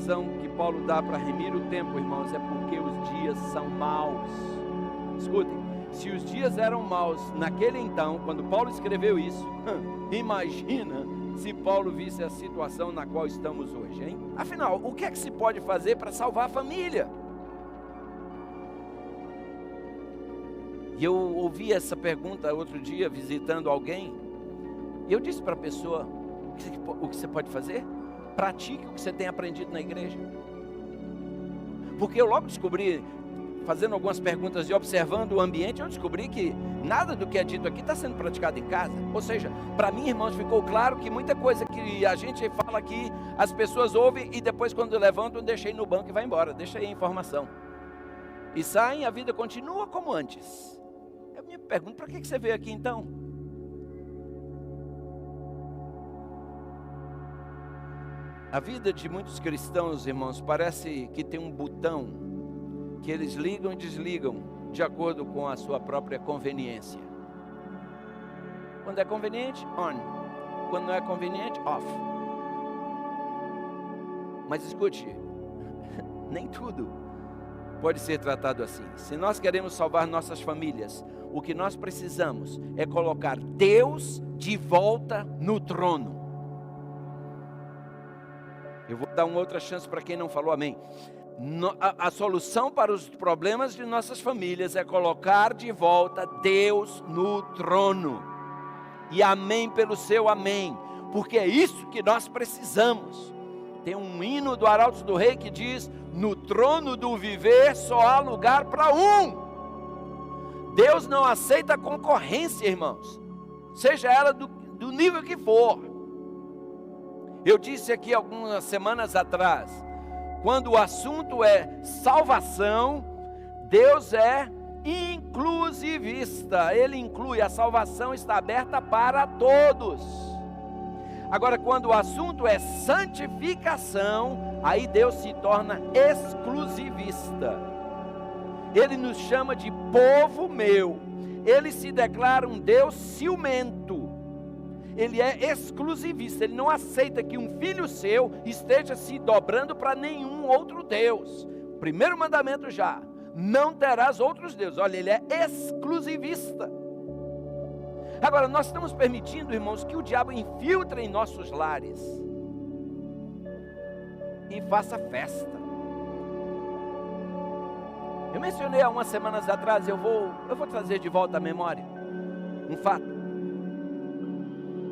explicação que Paulo dá para remir o tempo, irmãos, é porque os dias são maus. Escutem, se os dias eram maus naquele então, quando Paulo escreveu isso, imagina se Paulo visse a situação na qual estamos hoje, hein? Afinal, o que é que se pode fazer para salvar a família? E eu ouvi essa pergunta outro dia, visitando alguém, e eu disse para a pessoa, o que você pode fazer? Pratique o que você tem aprendido na igreja. Porque eu logo descobri, fazendo algumas perguntas e observando o ambiente, eu descobri que nada do que é dito aqui está sendo praticado em casa. Ou seja, para mim, irmãos, ficou claro que muita coisa que a gente fala aqui, as pessoas ouvem e depois quando levantam, deixa aí no banco e vai embora, deixa aí a informação. E saem, a vida continua como antes. Eu me pergunto, para que você veio aqui então? A vida de muitos cristãos, irmãos, parece que tem um botão que eles ligam e desligam de acordo com a sua própria conveniência. Quando é conveniente, on. Quando não é conveniente, off. Mas escute, nem tudo pode ser tratado assim. Se nós queremos salvar nossas famílias, o que nós precisamos é colocar Deus de volta no trono. Eu vou dar uma outra chance para quem não falou amém. A solução para os problemas de nossas famílias é colocar de volta Deus no trono. E amém pelo seu amém, porque é isso que nós precisamos. Tem um hino do Arautos do Rei que diz: no trono do viver só há lugar para um. Deus não aceita concorrência, irmãos, seja ela do nível que for. Eu disse aqui algumas semanas atrás, quando o assunto é salvação, Deus é inclusivista. Ele inclui, a salvação está aberta para todos. Agora, quando o assunto é santificação, aí Deus se torna exclusivista. Ele nos chama de povo meu. Ele se declara um Deus ciumento. Ele é exclusivista, ele não aceita que um filho seu esteja se dobrando para nenhum outro Deus. Primeiro mandamento já, não terás outros deuses. Olha, ele é exclusivista. Agora, nós estamos permitindo, irmãos, que o diabo infiltre em nossos lares e faça festa. Eu mencionei há umas semanas atrás, eu vou trazer de volta à memória um fato.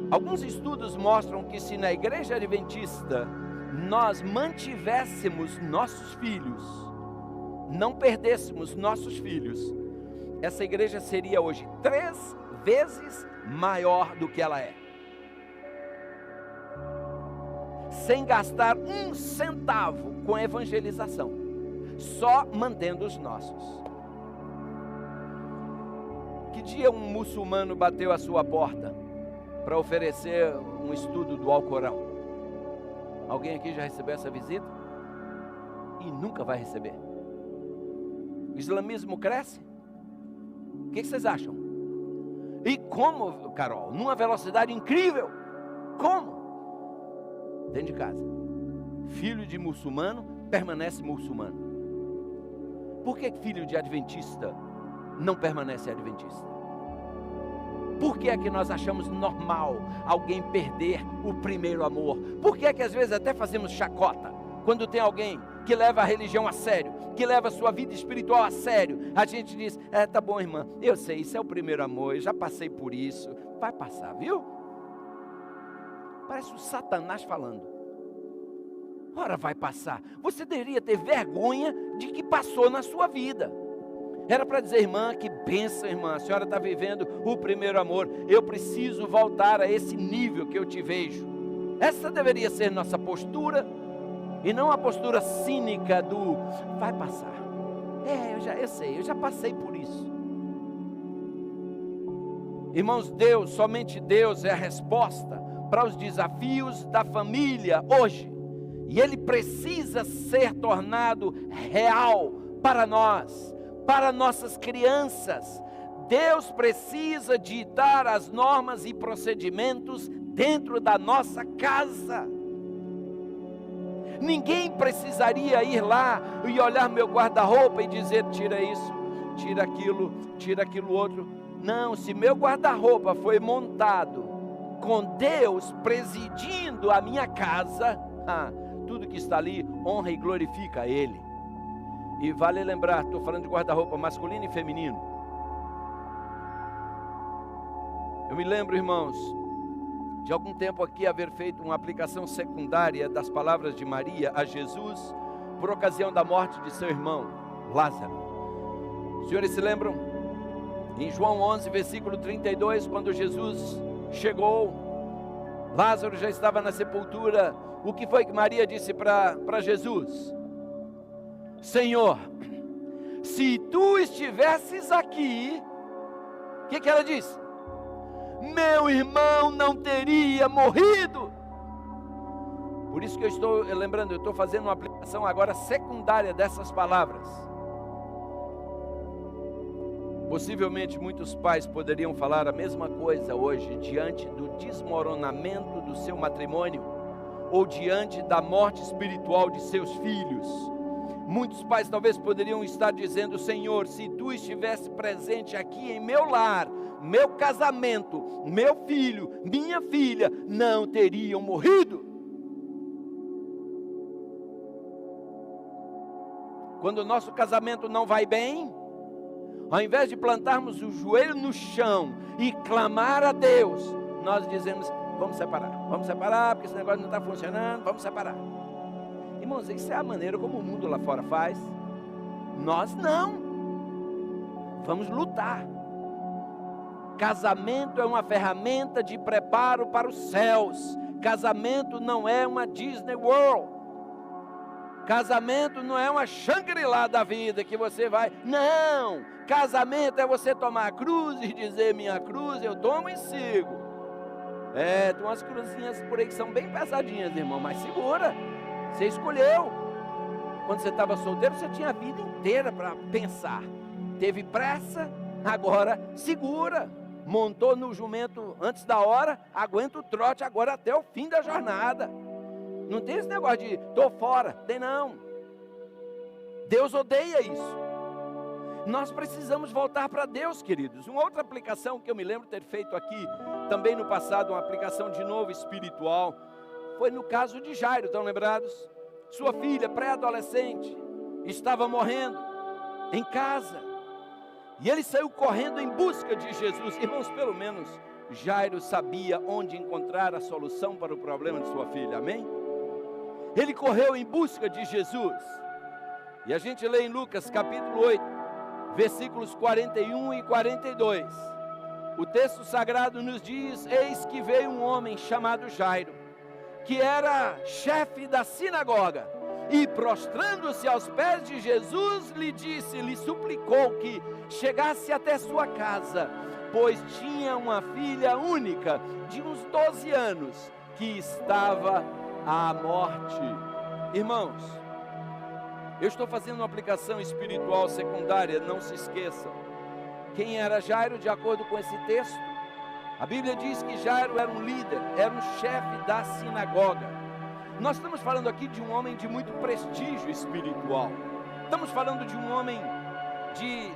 Alguns estudos mostram que se na igreja adventista nós mantivéssemos nossos filhos, não perdêssemos nossos filhos, essa igreja seria hoje 3 vezes maior do que ela é. Sem gastar um centavo com evangelização, só mantendo os nossos. Que dia um muçulmano bateu a sua porta para oferecer um estudo do Alcorão? Alguém aqui já recebeu essa visita? E nunca vai receber. O islamismo cresce? O que vocês acham? E como, Carol? Numa velocidade incrível. Como? Dentro de casa. Filho de muçulmano permanece muçulmano. Por que filho de adventista não permanece adventista? Por que é que nós achamos normal alguém perder o primeiro amor? Por que é que às vezes até fazemos chacota quando tem alguém que leva a religião a sério, que leva a sua vida espiritual a sério? A gente diz, tá bom, irmã, eu sei, isso é o primeiro amor, eu já passei por isso, vai passar, viu? Parece o Satanás falando. Ora, vai passar. Você deveria ter vergonha de que passou na sua vida. Era para dizer, irmã, que bênção, irmã, a senhora está vivendo o primeiro amor, eu preciso voltar a esse nível que eu te vejo. Essa deveria ser nossa postura, e não a postura cínica do, vai passar. Eu sei, eu já passei por isso. Irmãos, somente Deus é a resposta para os desafios da família hoje, e Ele precisa ser tornado real para nós, para nossas crianças. Deus precisa ditar as normas e procedimentos dentro da nossa casa. Ninguém precisaria ir lá e olhar meu guarda-roupa e dizer: tira isso, tira aquilo outro. Não, se meu guarda-roupa foi montado com Deus presidindo a minha casa, tudo que está ali honra e glorifica a Ele. E vale lembrar, estou falando de guarda-roupa masculino e feminino. Eu me lembro, irmãos, de algum tempo aqui haver feito uma aplicação secundária das palavras de Maria a Jesus por ocasião da morte de seu irmão Lázaro. Os senhores se lembram? Em João 11, versículo 32, quando Jesus chegou, Lázaro já estava na sepultura. O que foi que Maria disse para Jesus? Senhor, se tu estivesses aqui, o que ela disse? Meu irmão não teria morrido. Por isso que eu estou lembrando, eu estou fazendo uma aplicação agora secundária dessas palavras. Possivelmente muitos pais poderiam falar a mesma coisa hoje, diante do desmoronamento do seu matrimônio, ou diante da morte espiritual de seus filhos. Muitos pais talvez poderiam estar dizendo: Senhor, se tu estivesse presente aqui em meu lar, meu casamento, meu filho, minha filha, não teriam morrido. Quando o nosso casamento não vai bem, ao invés de plantarmos o joelho no chão e clamar a Deus, nós dizemos: vamos separar, porque esse negócio não está funcionando, vamos separar. Irmãos, isso é a maneira como o mundo lá fora faz. Nós não. Vamos lutar. Casamento é uma ferramenta de preparo para os céus. Casamento não é uma Disney World. Casamento não é uma Shangri-La da vida que você vai. Não! Casamento é você tomar a cruz e dizer: minha cruz eu tomo e sigo. Tem umas cruzinhas por aí que são bem pesadinhas, irmão, mas segura. Você escolheu. Quando você estava solteiro, você tinha a vida inteira para pensar. Teve pressa, agora segura. Montou no jumento antes da hora, aguenta o trote agora até o fim da jornada. Não tem esse negócio de estou fora, tem não. Deus odeia isso. Nós precisamos voltar para Deus, queridos. Uma outra aplicação que eu me lembro ter feito aqui, também no passado, uma aplicação de novo espiritual, foi no caso de Jairo, estão lembrados? Sua filha, pré-adolescente, estava morrendo em casa. E ele saiu correndo em busca de Jesus. Irmãos, pelo menos Jairo sabia onde encontrar a solução para o problema de sua filha, amém? Ele correu em busca de Jesus. E a gente lê em Lucas capítulo 8, versículos 41 e 42. O texto sagrado nos diz: eis que veio um homem chamado Jairo, que era chefe da sinagoga, e prostrando-se aos pés de Jesus, lhe suplicou que chegasse até sua casa, pois tinha uma filha única, de uns 12 anos, que estava à morte. Irmãos, eu estou fazendo uma aplicação espiritual secundária, não se esqueçam. Quem era Jairo, de acordo com esse texto? A Bíblia diz que Jairo era um líder, era um chefe da sinagoga. Nós estamos falando aqui de um homem de muito prestígio espiritual. Estamos falando de um homem de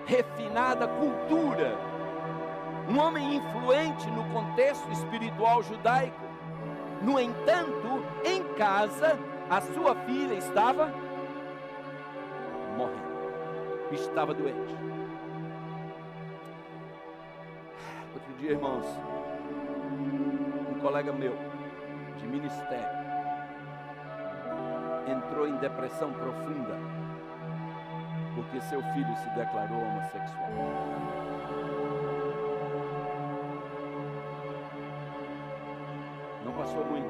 refinada cultura, um homem influente no contexto espiritual judaico. No entanto, em casa, a sua filha estava morrendo, estava doente. Outro dia, irmãos, um colega meu de ministério entrou em depressão profunda porque seu filho se declarou homossexual. Não passou muito,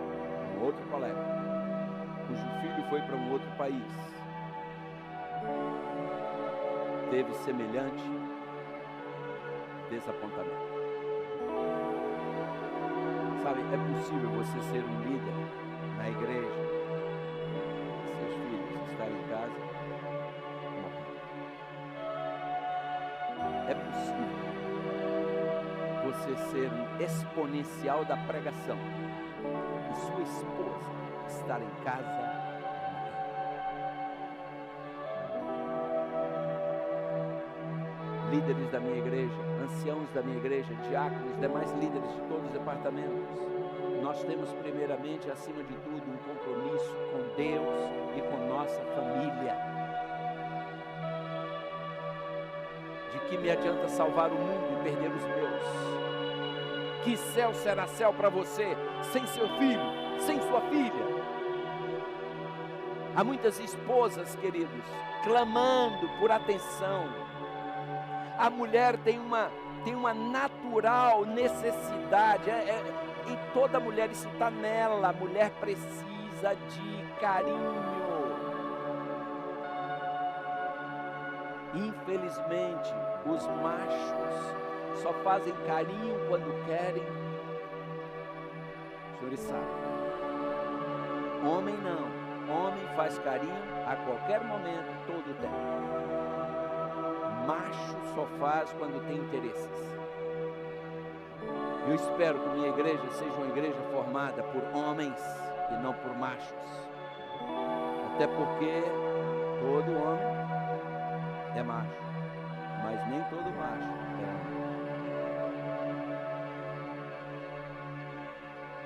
um outro colega cujo filho foi para um outro país teve semelhante desapontamento. Sabe, é possível você ser um líder na igreja, seus filhos estarem em casa e morrer. É possível você ser um exponencial da pregação e sua esposa estar em casa. Líderes da minha igreja, anciãos da minha igreja, diáconos, demais líderes de todos os departamentos, nós temos primeiramente, acima de tudo, um compromisso com Deus e com nossa família. De que me adianta salvar o mundo e perder os meus? Que céu será céu para você sem seu filho, sem sua filha? Há muitas esposas, queridos, clamando por atenção. A mulher tem uma natural necessidade, em toda mulher, isso está nela. A mulher precisa de carinho. Infelizmente, os machos só fazem carinho quando querem. Os senhores sabem. Homem não. Homem faz carinho a qualquer momento, todo o tempo. Macho só faz quando tem interesses. Eu espero que minha igreja seja uma igreja formada por homens e não por machos. Até porque todo homem é macho, mas nem todo macho é homem.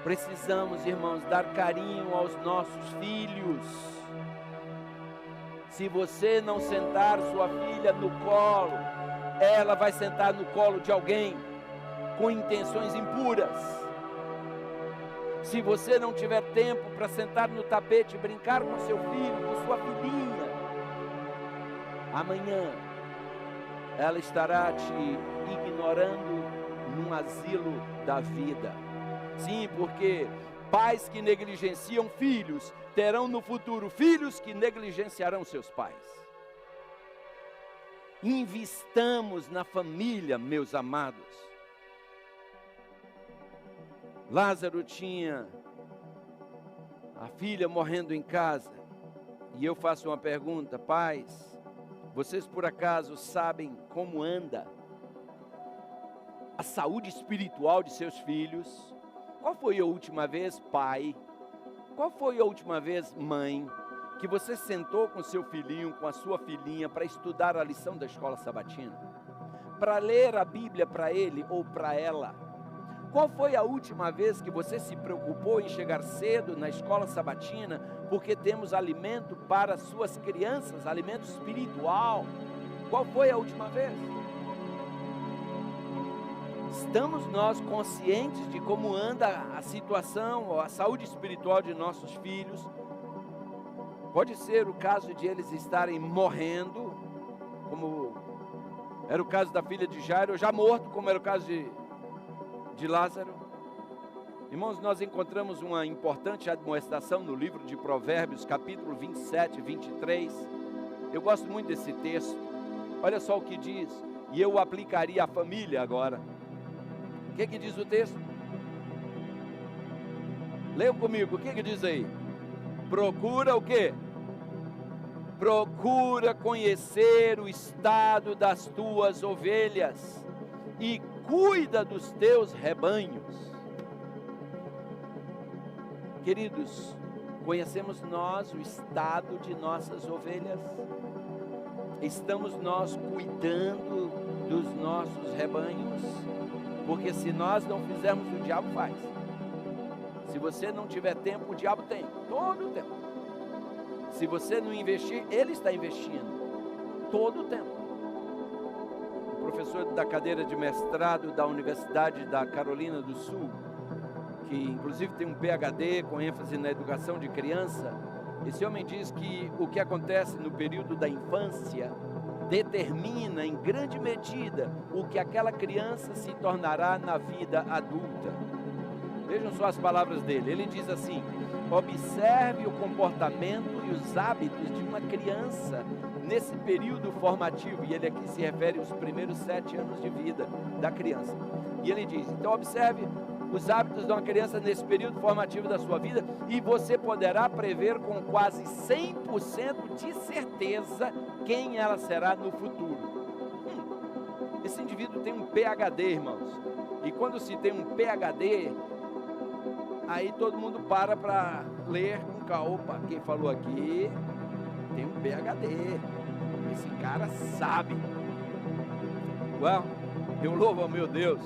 Precisamos, irmãos, dar carinho aos nossos filhos. Se você não sentar sua filha no colo, ela vai sentar no colo de alguém com intenções impuras. Se você não tiver tempo para sentar no tapete e brincar com seu filho, com sua filhinha, amanhã ela estará te ignorando num asilo da vida. Sim, porque pais que negligenciam filhos terão no futuro filhos que negligenciarão seus pais. Investamos na família, meus amados. Lázaro tinha a filha morrendo em casa. E eu faço uma pergunta: pais, vocês por acaso sabem como anda a saúde espiritual de seus filhos? Qual foi a última vez, pai? Qual foi a última vez, mãe, que você sentou com seu filhinho, com a sua filhinha, para estudar a lição da escola sabatina? Para ler a Bíblia para ele ou para ela? Qual foi a última vez que você se preocupou em chegar cedo na escola sabatina, porque temos alimento para suas crianças, alimento espiritual? Qual foi a última vez? Estamos nós conscientes de como anda a situação, a saúde espiritual de nossos filhos? Pode ser o caso de eles estarem morrendo, como era o caso da filha de Jairo, já morto, como era o caso de Lázaro. Irmãos, nós encontramos uma importante admoestação no livro de Provérbios, capítulo 27 e 23. Eu gosto muito desse texto. Olha só o que diz, e eu o aplicaria à família agora. O que diz o texto? Leiam comigo, o que diz aí? Procura o quê? Procura conhecer o estado das tuas ovelhas e cuida dos teus rebanhos. Queridos, conhecemos nós o estado de nossas ovelhas? Estamos nós cuidando dos nossos rebanhos? Porque se nós não fizermos, o diabo faz. Se você não tiver tempo, o diabo tem, todo o tempo. Se você não investir, ele está investindo, todo o tempo. O professor da cadeira de mestrado da Universidade da Carolina do Sul, que inclusive tem um PhD com ênfase na educação de criança, esse homem diz que o que acontece no período da infância determina em grande medida o que aquela criança se tornará na vida adulta. Vejam só as palavras dele. Ele diz assim: observe o comportamento e os hábitos de uma criança nesse período formativo, e ele aqui se refere aos primeiros 7 anos de vida da criança. E ele diz: então observe os hábitos de uma criança nesse período formativo da sua vida, e você poderá prever com quase 100% de certeza quem ela será no futuro. Esse indivíduo tem um PhD, irmãos, e quando se tem um PhD, Aí todo mundo para ler com calma. Opa, quem falou aqui tem um PhD. Esse cara sabe. Uau, eu louvo ao meu Deus,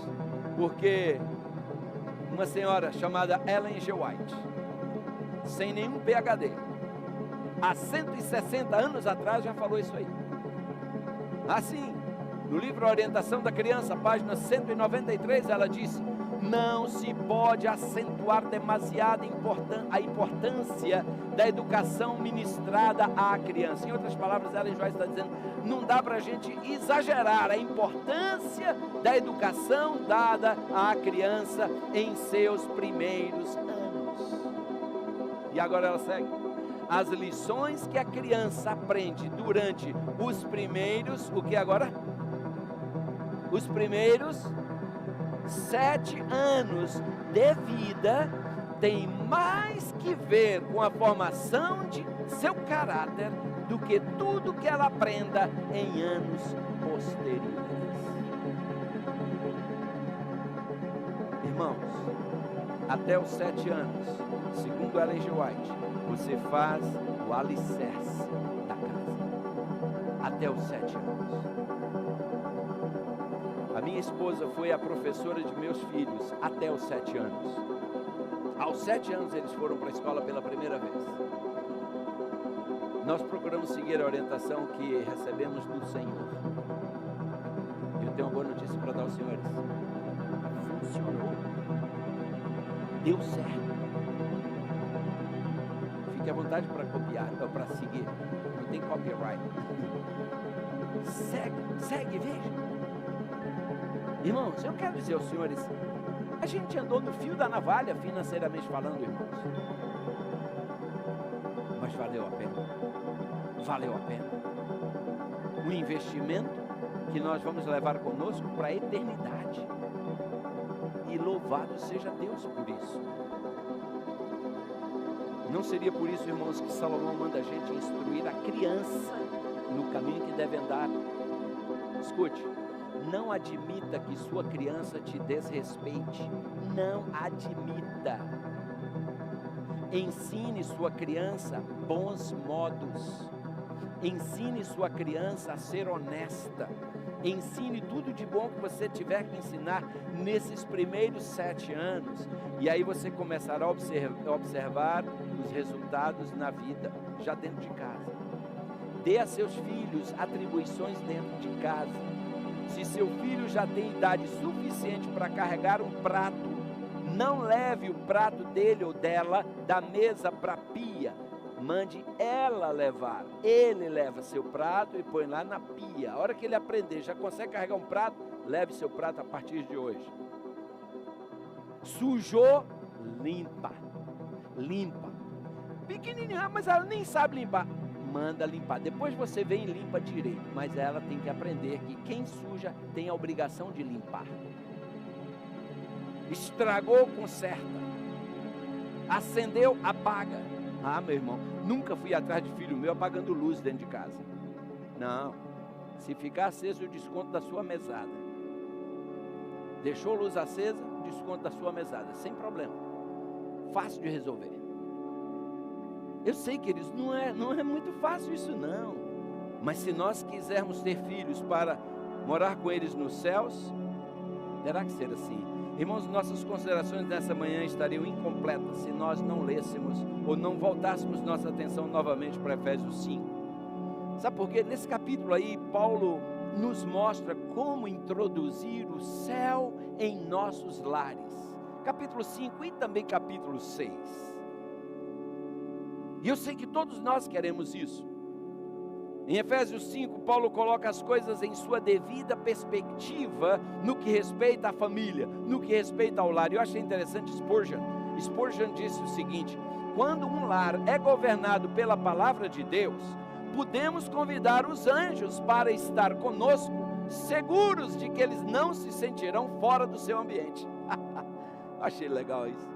porque uma senhora chamada Ellen G. White, sem nenhum PhD, há 160 anos atrás já falou isso aí. Assim, no livro Orientação da Criança, página 193, ela disse: não se pode acentuar demasiado a importância da educação ministrada à criança. Em outras palavras, Ellen G. White está dizendo, não dá para a gente exagerar a importância da educação dada à criança em seus primeiros anos. E agora ela segue. As lições que a criança aprende durante os primeiros, o que agora? Os primeiros 7 anos de vida tem mais que ver com a formação de seu caráter do que tudo que ela aprenda em anos posteriores. Irmãos, até os 7 anos, segundo Ellen G. White, você faz o alicerce da casa. Até os 7 anos. A minha esposa foi a professora de meus filhos até os 7 anos. Aos 7 anos eles foram para a escola pela primeira vez. Nós procuramos seguir a orientação que recebemos do Senhor. Eu tenho uma boa notícia para dar aos senhores. Funcionou. Deu certo. Fique à vontade para copiar, ou para seguir. Não tem copyright. Segue, veja. Irmãos, eu quero dizer aos senhores, a gente andou no fio da navalha, financeiramente falando, irmãos. Mas valeu a pena. Valeu a pena. Um investimento que nós vamos levar conosco para a eternidade. E louvado seja Deus por isso. Não seria por isso, irmãos, que Salomão manda a gente instruir a criança no caminho que deve andar. Escute. Não admita que sua criança te desrespeite. Não admita. Ensine sua criança bons modos. Ensine sua criança a ser honesta. Ensine tudo de bom que você tiver que ensinar nesses primeiros 7 anos. E aí você começará a observar os resultados na vida, já dentro de casa. Dê a seus filhos atribuições dentro de casa. Se seu filho já tem idade suficiente para carregar um prato, não leve o prato dele ou dela da mesa para a pia. Mande ela levar. Ele leva seu prato e põe lá na pia. A hora que ele aprender, já consegue carregar um prato, leve seu prato a partir de hoje. Sujou, limpa. Limpa. Pequenininha, mas ela nem sabe limpar. Manda limpar, depois você vem e limpa direito, mas ela tem que aprender que quem suja tem a obrigação de limpar. Estragou, conserta. Acendeu, apaga. Ah, meu irmão, nunca fui atrás de filho meu apagando luz dentro de casa. Não, se ficar aceso, eu desconto da sua mesada. Deixou a luz acesa, desconto da sua mesada, sem problema. Fácil de resolver. Eu sei, queridos, não é muito fácil isso não. Mas se nós quisermos ter filhos para morar com eles nos céus, terá que ser assim. Irmãos, nossas considerações nessa manhã estariam incompletas se nós não lêssemos ou não voltássemos nossa atenção novamente para Efésios 5. Sabe por quê? Nesse capítulo aí, Paulo nos mostra como introduzir o céu em nossos lares. Capítulo 5 e também capítulo 6. E eu sei que todos nós queremos isso. Em Efésios 5, Paulo coloca as coisas em sua devida perspectiva no que respeita à família, no que respeita ao lar. Eu achei interessante Spurgeon. Spurgeon disse o seguinte: quando um lar é governado pela palavra de Deus, podemos convidar os anjos para estar conosco, seguros de que eles não se sentirão fora do seu ambiente. Achei legal isso.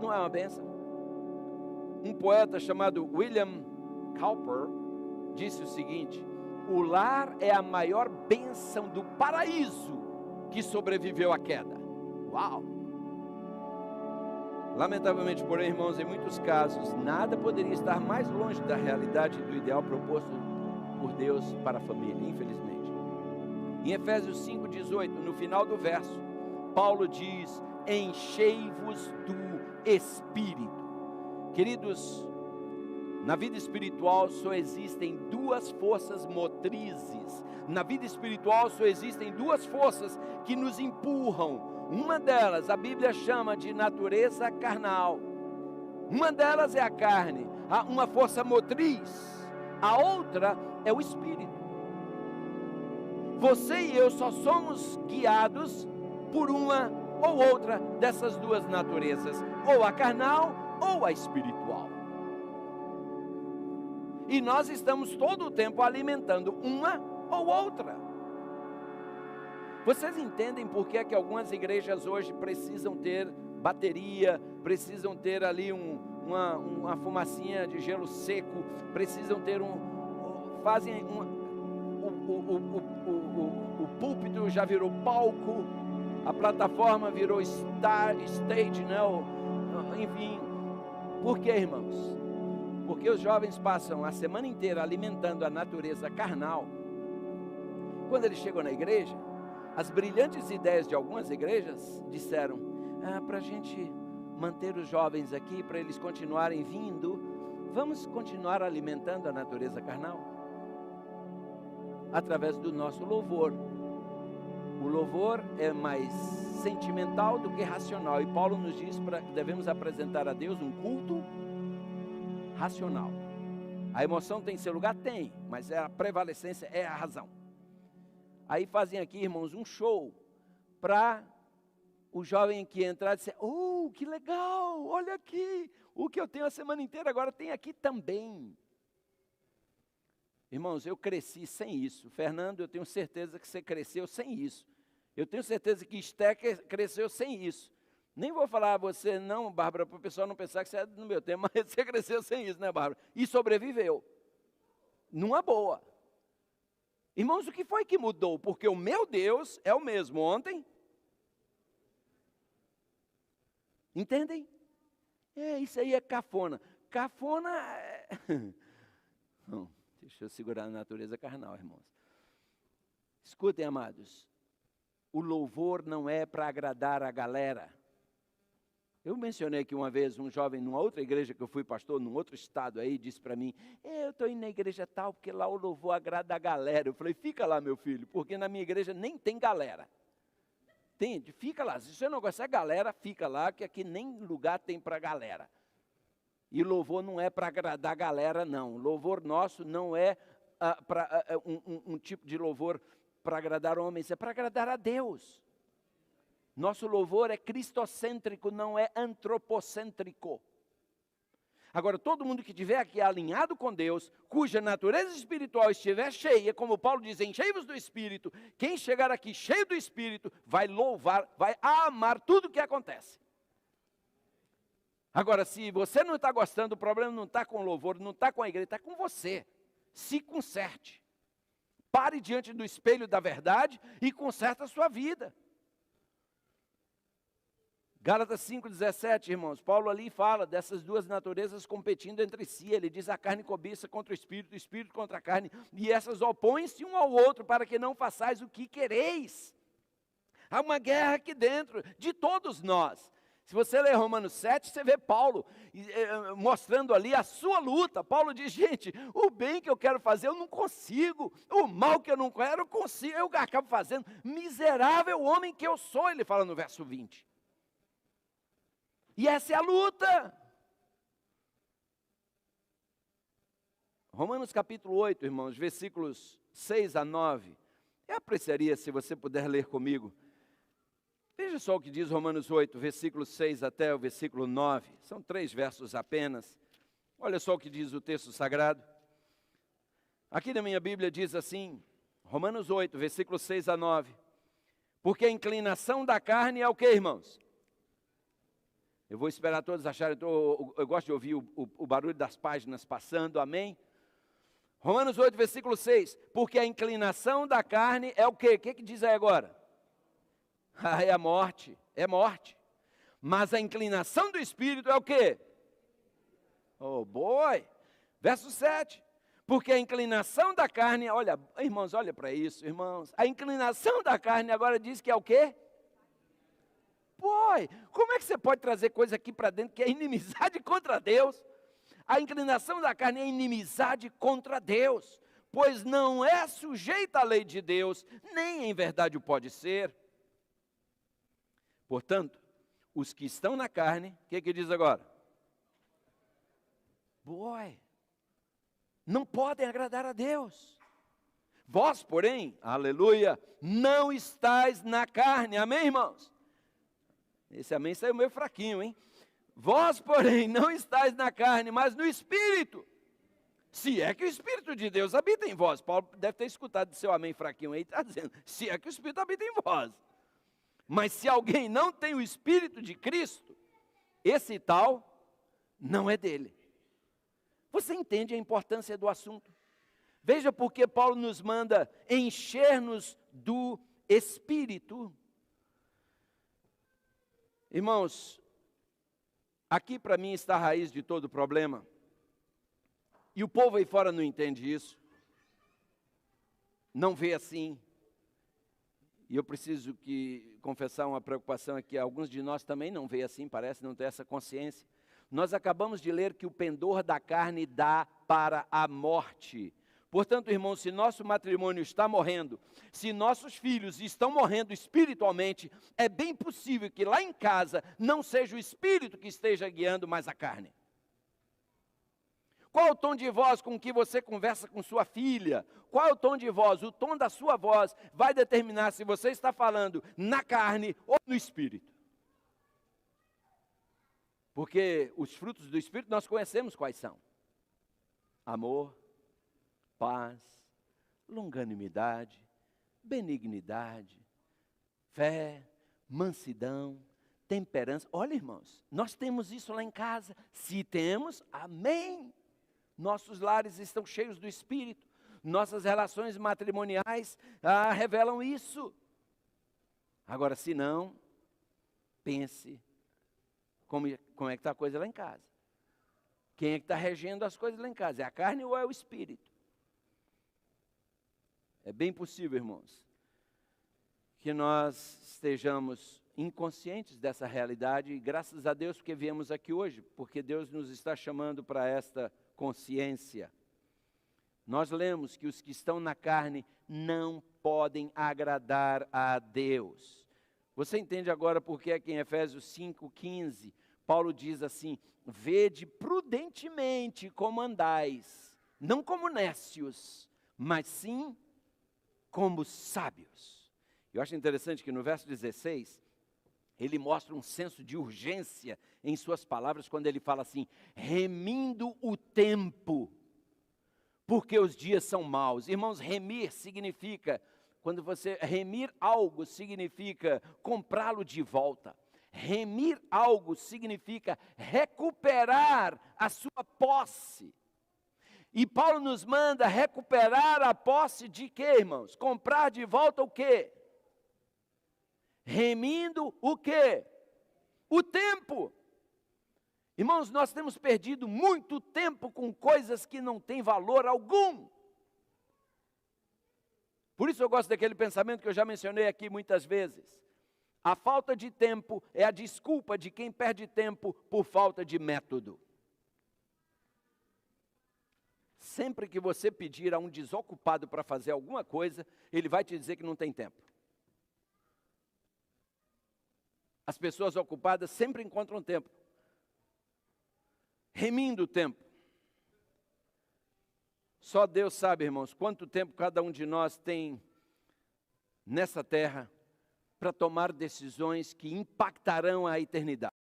Não é uma bênção? Um poeta chamado William Cowper disse o seguinte: o lar é a maior bênção do paraíso que sobreviveu à queda. Uau! Lamentavelmente, porém, irmãos, em muitos casos, nada poderia estar mais longe da realidade do ideal proposto por Deus para a família, infelizmente. Em Efésios 5,18, no final do verso, Paulo diz: enchei-vos do Espírito. Queridos, na vida espiritual só existem duas forças motrizes. Na vida espiritual só existem duas forças que nos empurram. Uma delas, a Bíblia chama de natureza carnal. Uma delas é a carne, uma força motriz. A outra é o Espírito. Você e eu só somos guiados por uma ou outra dessas duas naturezas, ou a carnal ou a espiritual. E nós estamos todo o tempo alimentando uma ou outra. Vocês entendem por que é que algumas igrejas hoje precisam ter bateria, precisam ter ali uma fumacinha de gelo seco, precisam ter o púlpito já virou palco, a plataforma virou stage, né? Enfim, por que, irmãos? Porque os jovens passam a semana inteira alimentando a natureza carnal. Quando eles chegam na igreja, as brilhantes ideias de algumas igrejas disseram: para a gente manter os jovens aqui, para eles continuarem vindo, vamos continuar alimentando a natureza carnal através do nosso louvor. O louvor é mais sentimental do que racional, e Paulo nos diz que devemos apresentar a Deus um culto racional. A emoção tem seu lugar? Tem, mas a prevalecência é a razão. Aí fazem aqui, irmãos, um show para o jovem que entrar e dizer: oh, que legal, olha aqui, o que eu tenho a semana inteira agora tem aqui também. Irmãos, eu cresci sem isso. Fernando, eu tenho certeza que você cresceu sem isso. Eu tenho certeza que Esté cresceu sem isso. Nem vou falar a você não, Bárbara, para o pessoal não pensar que você é do meu tempo, mas você cresceu sem isso, né, Bárbara? E sobreviveu. Numa boa. Irmãos, o que foi que mudou? Porque o meu Deus é o mesmo ontem. Entendem? Isso aí é cafona. Cafona é... Não, deixa eu segurar a natureza carnal, irmãos. Escutem, amados. O louvor não é para agradar a galera. Eu mencionei que uma vez um jovem numa outra igreja que eu fui pastor, num outro estado aí, disse para mim: eu estou indo na igreja tal, porque lá o louvor agrada a galera. Eu falei: fica lá, meu filho, porque na minha igreja nem tem galera. Entende? Fica lá. Se você não gostar de galera, fica lá, que aqui nem lugar tem para galera. E louvor não é para agradar a galera, não. Louvor nosso não é um tipo de louvor para agradar homens, é para agradar a Deus. Nosso louvor é cristocêntrico, não é antropocêntrico. Agora, todo mundo que estiver aqui alinhado com Deus, cuja natureza espiritual estiver cheia, como Paulo diz, enchei-vos do Espírito, quem chegar aqui cheio do Espírito, vai louvar, vai amar tudo o que acontece. Agora, se você não está gostando, o problema não está com o louvor, não está com a igreja, está com você. Se conserte. Pare diante do espelho da verdade e conserte a sua vida. Gálatas 5,17, irmãos, Paulo ali fala dessas duas naturezas competindo entre si. Ele diz: a carne cobiça contra o espírito contra a carne, e essas opõem-se um ao outro, para que não façais o que quereis. Há uma guerra aqui dentro, de todos nós. Se você ler Romanos 7, você vê Paulo mostrando ali a sua luta. Paulo diz: gente, o bem que eu quero fazer eu não consigo, o mal que eu não quero eu consigo, eu acabo fazendo. Miserável homem que eu sou, ele fala no verso 20. E essa é a luta. Romanos capítulo 8, irmãos, versículos 6 a 9. Eu apreciaria se você puder ler comigo. Veja só o que diz Romanos 8, versículo 6 até o versículo 9. São 3 versos apenas. Olha só o que diz o texto sagrado. Aqui na minha Bíblia diz assim, Romanos 8, versículo 6 a 9. Porque a inclinação da carne é o que, irmãos? Eu vou esperar todos acharem, eu gosto de ouvir o barulho das páginas passando, amém? Romanos 8, versículo 6. Porque a inclinação da carne é o quê? O que diz aí agora? É a morte, é morte. Mas a inclinação do Espírito é o quê? Oh, boy! Verso 7. Porque a inclinação da carne, olha, irmãos, olha para isso, irmãos. A inclinação da carne agora diz que é o quê? Boy, como é que você pode trazer coisa aqui para dentro que é inimizade contra Deus? A inclinação da carne é inimizade contra Deus, pois não é sujeita à lei de Deus, nem em verdade o pode ser. Portanto, os que estão na carne, o que diz agora? Boy, não podem agradar a Deus. Vós, porém, aleluia, não estáis na carne, amém, irmãos? Esse amém saiu meio fraquinho, hein? Vós, porém, não estáis na carne, mas no Espírito. Se é que o Espírito de Deus habita em vós. Paulo deve ter escutado do seu amém fraquinho aí, está dizendo, se é que o Espírito habita em vós. Mas se alguém não tem o Espírito de Cristo, esse tal não é dele. Você entende a importância do assunto? Veja porque Paulo nos manda encher-nos do Espírito. Irmãos, aqui para mim está a raiz de todo o problema. E o povo aí fora não entende isso. Não vê assim. E eu preciso confessar uma preocupação aqui. Alguns de nós também não vê assim, parece não ter essa consciência. Nós acabamos de ler que o pendor da carne dá para a morte. Portanto, irmãos, se nosso matrimônio está morrendo, se nossos filhos estão morrendo espiritualmente, é bem possível que lá em casa não seja o espírito que esteja guiando, mas a carne. Qual o tom de voz com que você conversa com sua filha? Qual é o tom de voz? O tom da sua voz vai determinar se você está falando na carne ou no espírito. Porque os frutos do Espírito nós conhecemos quais são: amor, paz, longanimidade, benignidade, fé, mansidão, temperança. Olha, irmãos, nós temos isso lá em casa. Se temos, amém. Nossos lares estão cheios do Espírito. Nossas relações matrimoniais revelam isso. Agora, se não, pense como é que está a coisa lá em casa. Quem é que está regendo as coisas lá em casa? É a carne ou é o Espírito? É bem possível, irmãos, que nós estejamos inconscientes dessa realidade, e graças a Deus porque viemos aqui hoje, porque Deus nos está chamando para esta consciência. Nós lemos que os que estão na carne não podem agradar a Deus. Você entende agora porque é que em Efésios 5,15, Paulo diz assim: vede prudentemente como andais, não como nécios, mas sim como sábios. Eu acho interessante que no verso 16, ele mostra um senso de urgência em suas palavras, quando ele fala assim: remindo o tempo, porque os dias são maus. Irmãos, remir significa, quando você remir algo, significa comprá-lo de volta. Remir algo significa recuperar a sua posse. E Paulo nos manda recuperar a posse de quê, irmãos? Comprar de volta o quê? Remindo o quê? O tempo. Irmãos, nós temos perdido muito tempo com coisas que não têm valor algum. Por isso eu gosto daquele pensamento que eu já mencionei aqui muitas vezes. A falta de tempo é a desculpa de quem perde tempo por falta de método. Sempre que você pedir a um desocupado para fazer alguma coisa, ele vai te dizer que não tem tempo. As pessoas ocupadas sempre encontram tempo. Remindo o tempo. Só Deus sabe, irmãos, quanto tempo cada um de nós tem nessa terra para tomar decisões que impactarão a eternidade.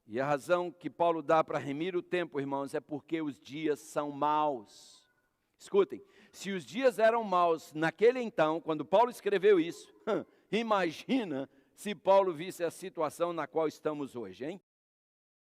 E a razão que Paulo dá para remir o tempo, irmãos, é porque os dias são maus. Escutem, se os dias eram maus naquele então, quando Paulo escreveu isso, imagina se Paulo visse a situação na qual estamos hoje, hein?